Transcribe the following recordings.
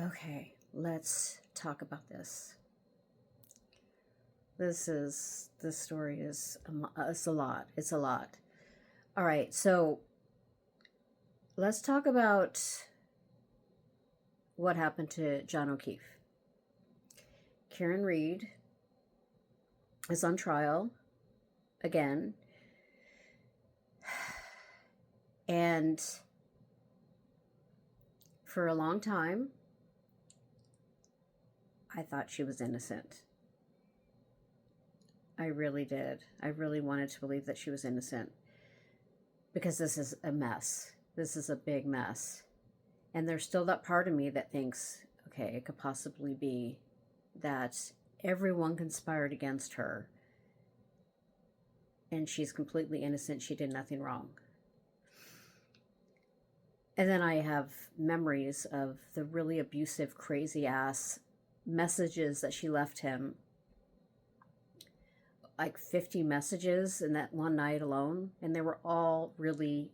Okay, let's talk about this. This story is, it's a lot. It's a lot. All right, so let's talk about what happened to John O'Keefe. Karen Reid is on trial again. And for a long time, I thought she was innocent. I really did. I really wanted to believe that she was innocent because this is a mess. This is a big mess. And there's still that part of me that thinks, okay, it could possibly be that everyone conspired against her and she's completely innocent. She did nothing wrong. And then I have memories of the really abusive, crazy ass messages that she left him. Like 50 messages in that one night alone. And they were all really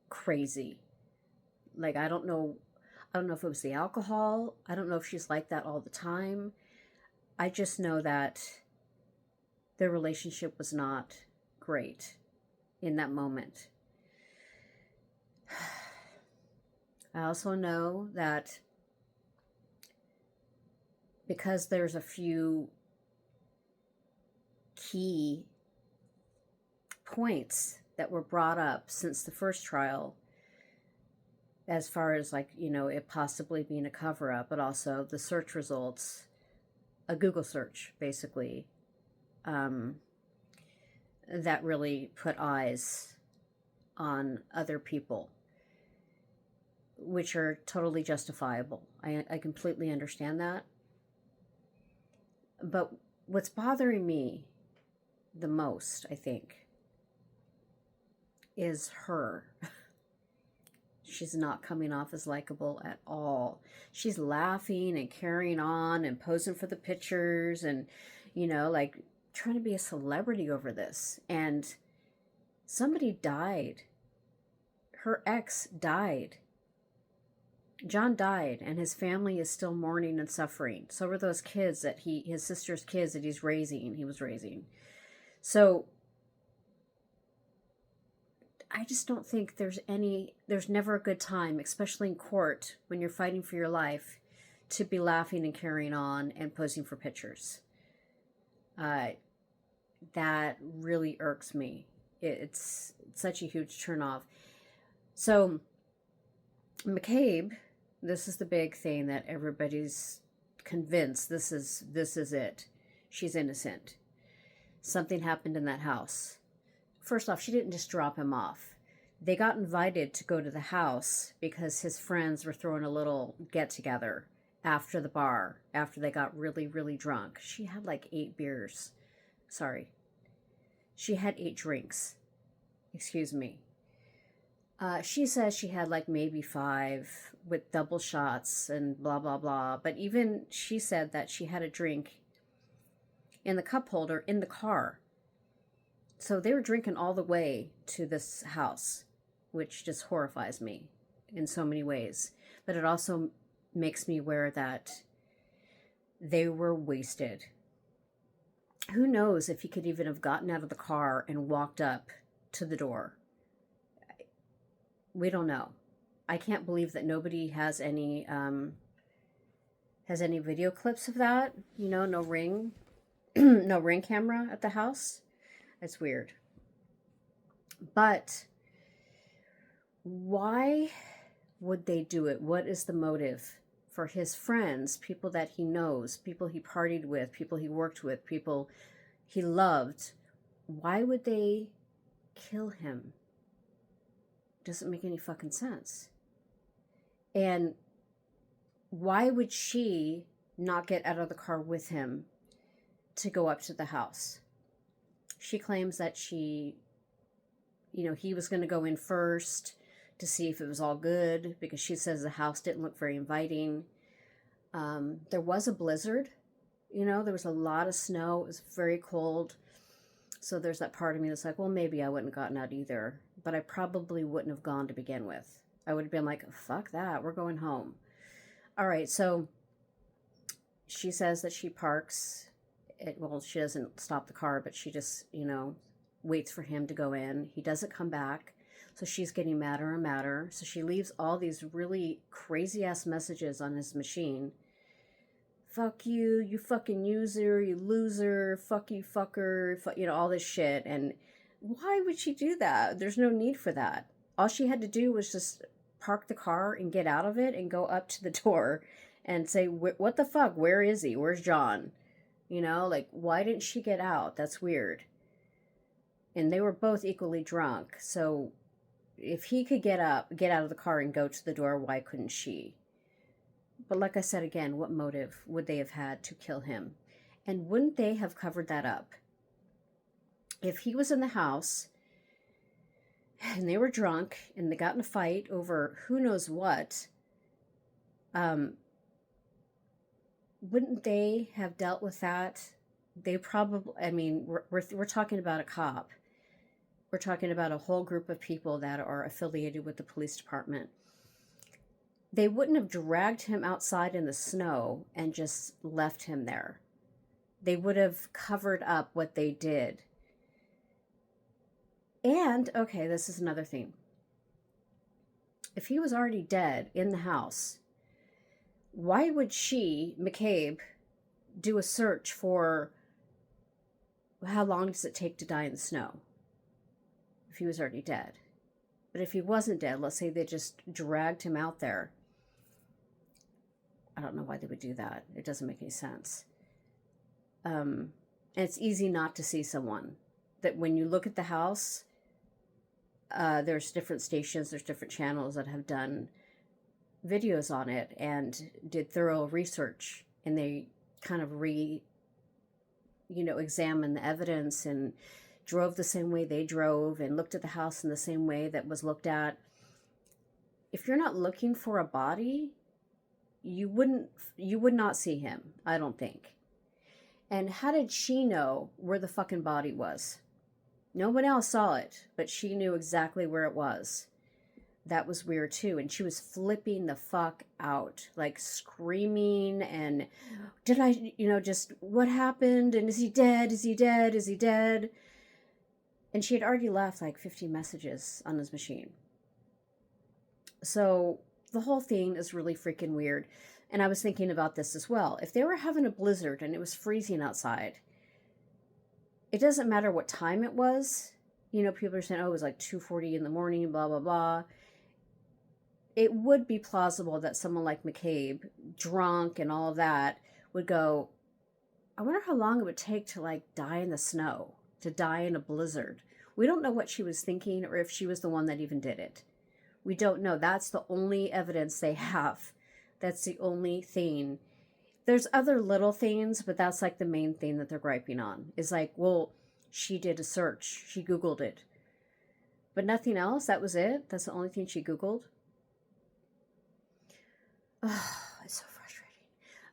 crazy. Like, I don't know if it was the alcohol. I don't know if she's like that all the time. I just know that their relationship was not great in that moment. I also know that because there's a few key points that were brought up since the first trial, as far as, like, you know, it possibly being a cover-up, but also the search results, a Google search, basically, that really put eyes on other people, which are totally justifiable. I completely understand that. But what's bothering me the most, I think, is her. She's not coming off as likable at all. She's laughing and carrying on and posing for the pictures and, you know, like trying to be a celebrity over this. And somebody died. Her ex died. John died, and his family is still mourning and suffering. So were those kids that his sister's kids that he was raising. So I just don't think there's never a good time, especially in court, when you're fighting for your life, to be laughing and carrying on and posing for pictures. That really irks me. It's such a huge turnoff. So McCabe, this is the big thing that everybody's convinced this is it. She's innocent. Something happened in that house. First off, she didn't just drop him off. They got invited to go to the house because his friends were throwing a little get-together after the bar, after they got really, really drunk. She had like 8 beers. Sorry. She had 8 drinks. Excuse me. She says she had like maybe 5 with double shots and blah, blah, blah. But even she said that she had a drink in the cup holder in the car. So they were drinking all the way to this house, which just horrifies me in so many ways. But it also makes me aware that they were wasted. Who knows if he could even have gotten out of the car and walked up to the door. We don't know. I can't believe that nobody has any video clips of that. You know, no ring, no ring camera at the house. It's weird. But why would they do it? What is the motive for his friends, people that he knows, people he partied with, people he worked with, people he loved? Why would they kill him? Doesn't make any fucking sense. And why would she not get out of the car with him to go up to the house? She claims that he was going to go in first to see if it was all good because she says the house didn't look very inviting. There was a blizzard, there was a lot of snow. It was very cold. So there's that part of me that's like, well, maybe I wouldn't have gotten out either, but I probably wouldn't have gone to begin with. I would have been like, fuck that, we're going home. All right, so she says that she parks. Well, she doesn't stop the car, but she just, waits for him to go in. He doesn't come back. So she's getting madder and madder. So she leaves all these really crazy ass messages on his machine. Fuck you, you fucking user, you loser, fuck you, fucker, all this shit. And why would she do that? There's no need for that. All she had to do was just park the car and get out of it and go up to the door and say, what the fuck? Where is he? Where's John? Why didn't she get out? That's weird. And they were both equally drunk. So if he could get out of the car and go to the door, why couldn't she? But like I said again, what motive would they have had to kill him? And wouldn't they have covered that up? If he was in the house and they were drunk and they got in a fight over who knows what, wouldn't they have dealt with that? They probably, we're talking about a cop. We're talking about a whole group of people that are affiliated with the police department. They wouldn't have dragged him outside in the snow and just left him there. They would have covered up what they did. And, okay, this is another thing. If he was already dead in the house, why would she, McCabe, do a search for how long does it take to die in the snow if he was already dead? But if he wasn't dead, let's say they just dragged him out there. I don't know why they would do that. It doesn't make any sense. And it's easy not to see someone. That when you look at the house, there's different stations, there's different channels that have done videos on it and did thorough research, and they kind of examined the evidence and drove the same way they drove and looked at the house in the same way that was looked at. If you're not looking for a body, you would not see him, I don't think. And how did she know where the fucking body was? No one else saw it, but she knew exactly where it was. That was weird too. And she was flipping the fuck out, like screaming and did I, just what happened? And is he dead? Is he dead? Is he dead? And she had already left like 50 messages on his machine. So the whole thing is really freaking weird. And I was thinking about this as well. If they were having a blizzard and it was freezing outside, it doesn't matter what time it was. People are saying, oh, it was like 2:40 in the morning, blah, blah, blah. It would be plausible that someone like McCabe, drunk and all of that, would go, I wonder how long it would take to like die in the snow, to die in a blizzard. We don't know what she was thinking or if she was the one that even did it. We don't know. That's the only evidence they have. That's the only thing. There's other little things, but that's like the main thing that they're griping on. Is like, well, she did a search. She Googled it. But nothing else? That was it? That's the only thing she Googled? Oh, it's so frustrating.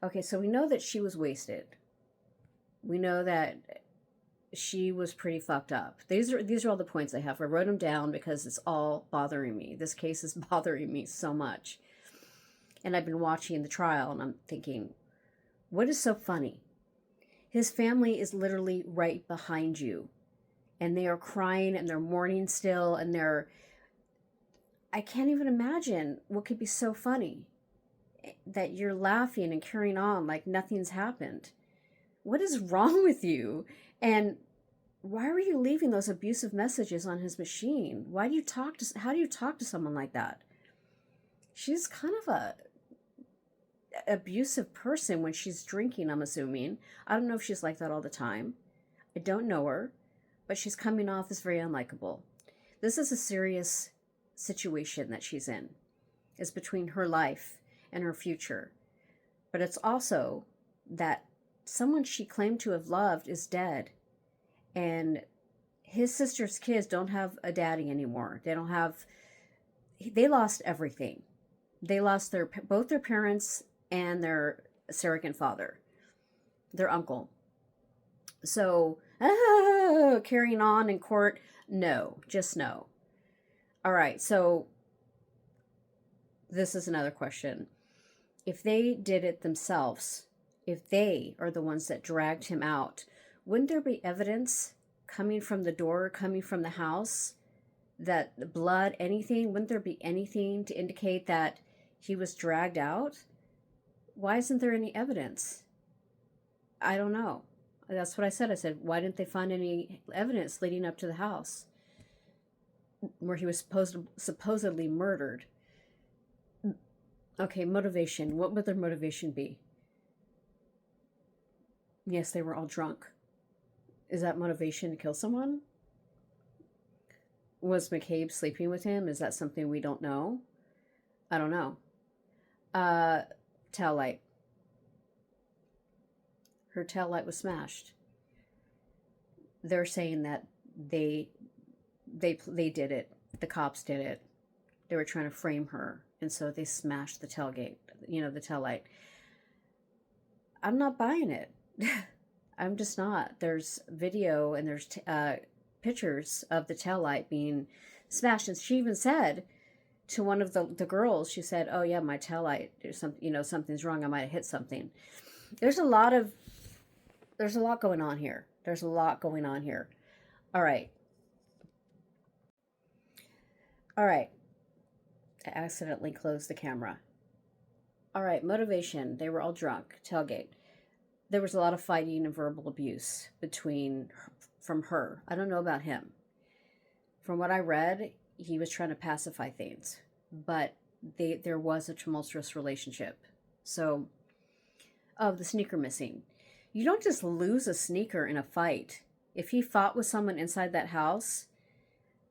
Okay, so we know that she was wasted. We know that she was pretty fucked up. These are all the points I have. I wrote them down because it's all bothering me. This case is bothering me so much. And I've been watching the trial and I'm thinking, what is so funny? His family is literally right behind you. And they are crying and they're mourning still. And I can't even imagine what could be so funny. That you're laughing and carrying on like nothing's happened. What is wrong with you? And why were you leaving those abusive messages on his machine? How do you talk to someone like that? She's kind of a abusive person when she's drinking, I'm assuming. I don't know if she's like that all the time. I don't know her, but she's coming off as very unlikable. This is a serious situation that she's in. It's between her life and her future. But it's also that someone she claimed to have loved is dead. And his sister's kids don't have a daddy anymore. They lost everything. They lost both their parents and their surrogate father, their uncle. So, carrying on in court, no, just no. All right, so this is another question. if they did it themselves, if they are the ones that dragged him out, wouldn't there be evidence coming from the door, coming from the house, that the blood, anything? Wouldn't there be anything to indicate that he was dragged out? Why isn't there any evidence? I don't know. That's what I said. I said, why didn't they find any evidence leading up to the house where he was supposedly murdered? Okay, motivation. What would their motivation be? Yes, they were all drunk. Is that motivation to kill someone? Was McCabe sleeping with him? Is that something we don't know? I don't know. Tail light. Her tail light was smashed. They're saying that they did it. The cops did it. They were trying to frame her, and so they smashed the tailgate. The tail light. I'm not buying it. I'm just not. There's video and there's pictures of the taillight being smashed, and she even said to one of the girls, she said, "Oh yeah, my taillight, something's wrong. I might have hit something." There's a lot going on here. There's a lot going on here. All right. I accidentally closed the camera. All right, motivation. They were all drunk. Tailgate. There was a lot of fighting and verbal abuse from her. I don't know about him. From what I read, he was trying to pacify things, but there was a tumultuous relationship. So, the sneaker missing. You don't just lose a sneaker in a fight. If he fought with someone inside that house,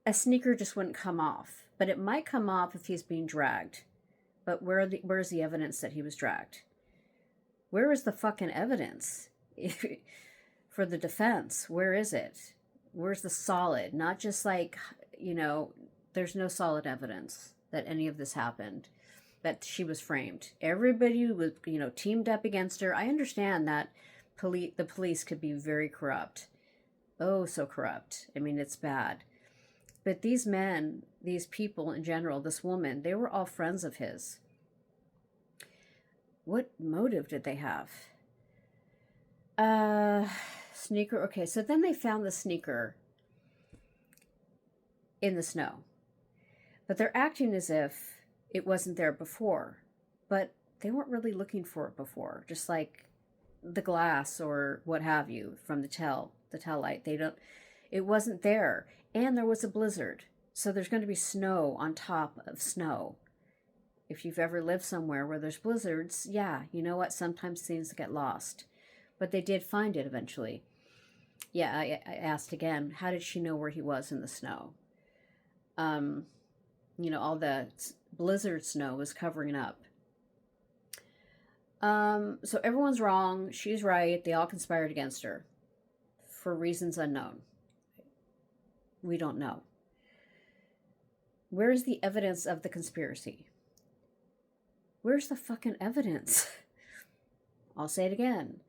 a sneaker just wouldn't come off. But it might come off if he's being dragged. But where's the evidence that he was dragged? Where is the fucking evidence for the defense? Where is it? Where's the solid? Not just there's no solid evidence that any of this happened, that she was framed. Everybody was, teamed up against her. I understand that the police could be very corrupt. Oh, so corrupt. I mean, it's bad. But these men, these people in general, this woman, they were all friends of his. What motive did they have? Sneaker. Okay, so then they found the sneaker in the snow. But they're acting as if it wasn't there before. But they weren't really looking for it before. Just like the glass or what have you from the tail light. It wasn't there. And there was a blizzard. So there's going to be snow on top of snow. If you've ever lived somewhere where there's blizzards, yeah, you know what? Sometimes things get lost. But they did find it eventually. Yeah, I asked again, how did she know where he was in the snow? All the blizzard snow was covering up. So everyone's wrong. She's right. They all conspired against her for reasons unknown. We don't know. Where's the evidence of the conspiracy? Where's the fucking evidence? I'll say it again.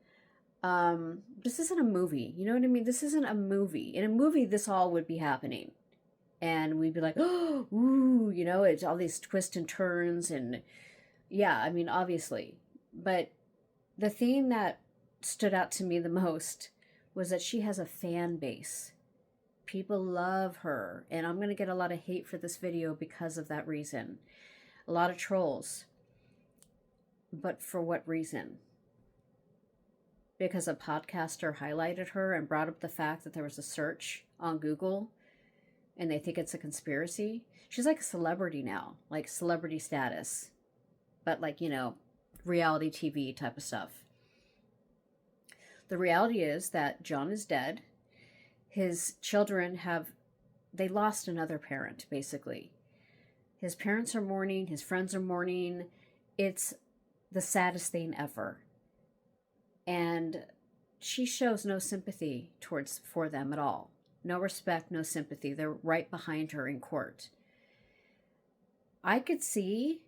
This isn't a movie. You know what I mean? This isn't a movie. In a movie, this all would be happening. And we'd be like, oh, ooh, it's all these twists and turns. And yeah, I mean, obviously. But the thing that stood out to me the most was that she has a fan base. People love her. And I'm going to get a lot of hate for this video because of that reason. A lot of trolls. But for what reason? Because a podcaster highlighted her and brought up the fact that there was a search on Google and they think it's a conspiracy. She's like a celebrity now, like celebrity status, but reality TV type of stuff. The reality is that John is dead. His children they lost another parent, basically. His parents are mourning, his friends are mourning. It's the saddest thing ever. And she shows no sympathy for them at all. No respect, no sympathy. They're right behind her in court. I could see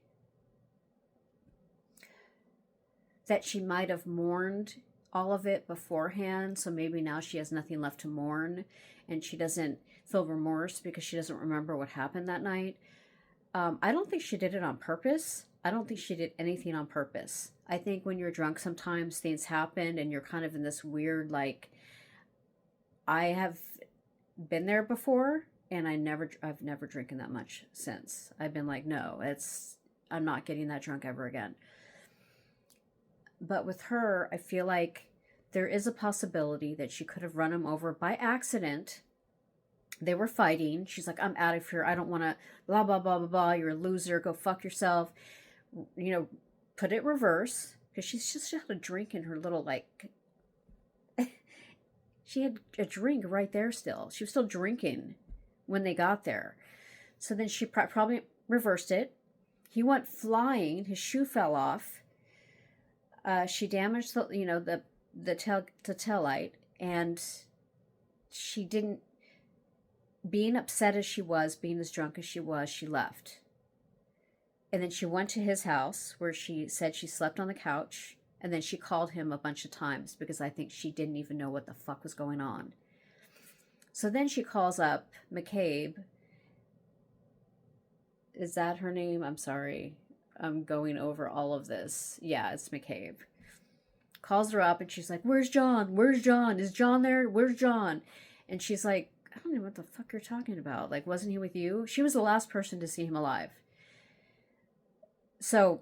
that she might have mourned all of it beforehand, so maybe now she has nothing left to mourn, and she doesn't feel remorse because she doesn't remember what happened that night. I don't think she did it on purpose. I don't think she did anything on purpose. I think when you're drunk, sometimes things happen and you're kind of in this weird, like, I have been there before, and I've never drinking that much since. I've been like, no, I'm not getting that drunk ever again. But with her, I feel like there is a possibility that she could have run him over by accident. They were fighting. She's like, I'm out of here. I don't want to, blah, blah, blah, blah, blah. You're a loser. Go fuck yourself. You know, put it reverse. Because she's just had a drink in her little, like, she had a drink right there still. She was still drinking when they got there. So then she probably reversed it. He went flying. His shoe fell off. She damaged the tail light, and she didn't. Being upset as she was, being as drunk as she was, she left. And then she went to his house where she said she slept on the couch, and then she called him a bunch of times because I think she didn't even know what the fuck was going on. So then she calls up McCabe. Is that her name? I'm sorry. I'm going over all of this. Yeah, it's McCabe. Calls her up and she's like, where's John? Where's John? Is John there? Where's John? And she's like, I don't know what the fuck you're talking about. Like, wasn't he with you? She was the last person to see him alive. So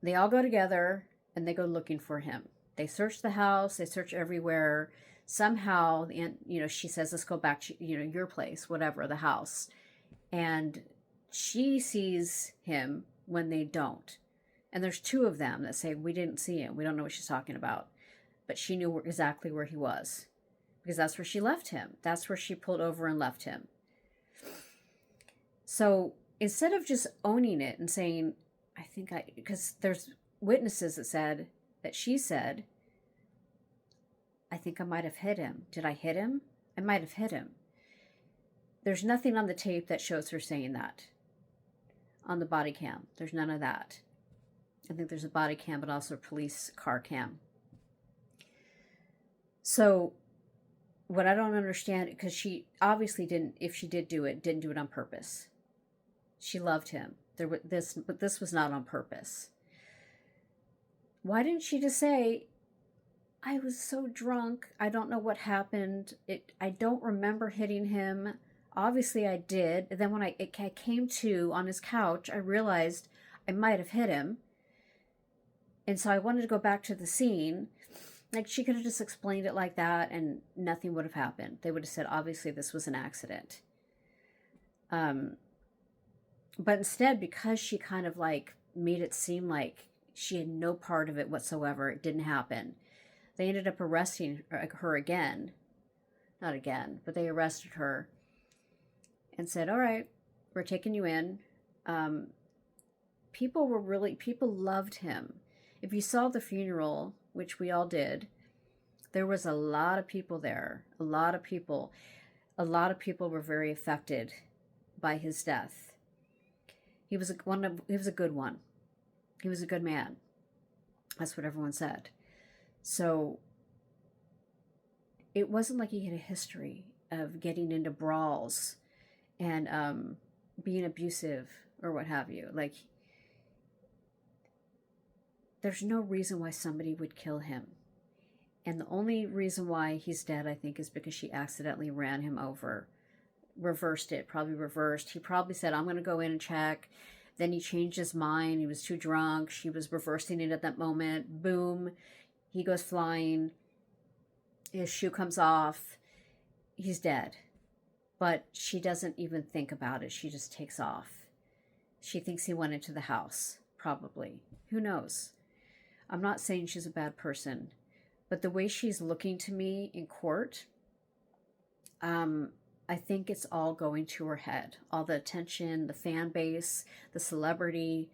they all go together and they go looking for him. They search the house. They search everywhere. Somehow, she says, let's go back to, your place, whatever, the house. And she sees him when they don't. And there's two of them that say, we didn't see him. We don't know what she's talking about. But she knew exactly where he was. Because that's where she left him. That's where she pulled over and left him. So instead of just owning it and saying, because there's witnesses that she said, I think I might have hit him. Did I hit him? I might have hit him. There's nothing on the tape that shows her saying that. On the body cam. There's none of that. I think there's a body cam, but also a police car cam. So what I don't understand, because she obviously didn't, if she did do it, didn't do it on purpose. She loved him. But this was not on purpose. Why didn't she just say, I was so drunk, I don't know what happened. I don't remember hitting him. Obviously I did. And then when I came to on his couch, I realized I might have hit him. And so I wanted to go back to the scene. Like, she could have just explained it like that and nothing would have happened. They would have said, obviously, this was an accident. But instead, because she kind of, like, made it seem like she had no part of it whatsoever, it didn't happen, they ended up arresting her again. Not again, but they arrested her and said, all right, we're taking you in. People loved him. If you saw the funeral, which we all did, there was a lot of people there. A lot of people were very affected by his death. He was a good one. He was a good man. That's what everyone said. So it wasn't like he had a history of getting into brawls and being abusive or what have you. Like, there's no reason why somebody would kill him. And the only reason why he's dead, I think, is because she accidentally ran him over. Reversed it, probably reversed. He probably said, I'm going to go in and check. Then he changed his mind. He was too drunk. She was reversing it at that moment. Boom. He goes flying. His shoe comes off. He's dead. But she doesn't even think about it. She just takes off. She thinks he went into the house. Probably. Who knows? I'm not saying she's a bad person, but the way she's looking to me in court, I think it's all going to her head. All the attention, the fan base, the celebrity,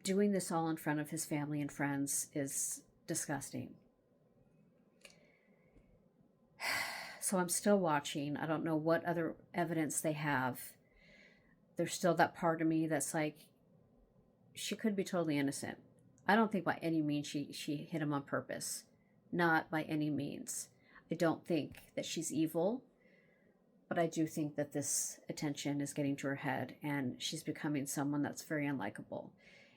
doing this all in front of his family and friends is disgusting. So I'm still watching. I don't know what other evidence they have. There's still that part of me that's like, she could be totally innocent. I don't think by any means she hit him on purpose. Not by any means. I don't think that she's evil, but But I do think that this attention is getting to her head, and she's becoming someone that's very unlikable.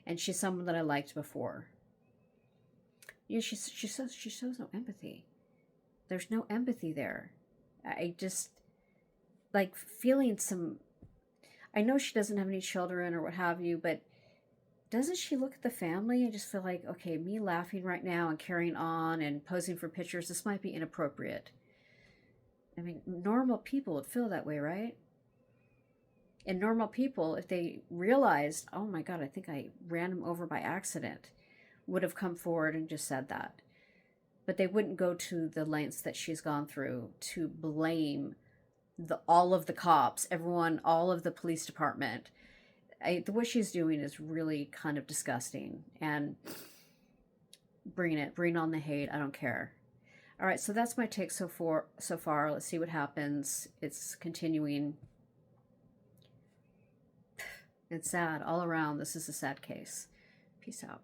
And she's someone that I liked before. You know, she shows no empathy. There's no empathy there. I just like feeling some. I know she doesn't have any children or what have you, but doesn't she look at the family and just feel like, okay, me laughing right now and carrying on and posing for pictures, this might be inappropriate? I mean, normal people would feel that way, right? And normal people, if they realized, oh my God, I think I ran him over by accident, would have come forward and just said that. But they wouldn't go to the lengths that she's gone through to blame all of the cops, everyone, all of the police department. What she's doing is really kind of disgusting. And bring on the hate. I don't care. All right, so that's my take so far. Let's see what happens. It's continuing. It's sad all around. This is a sad case. Peace out.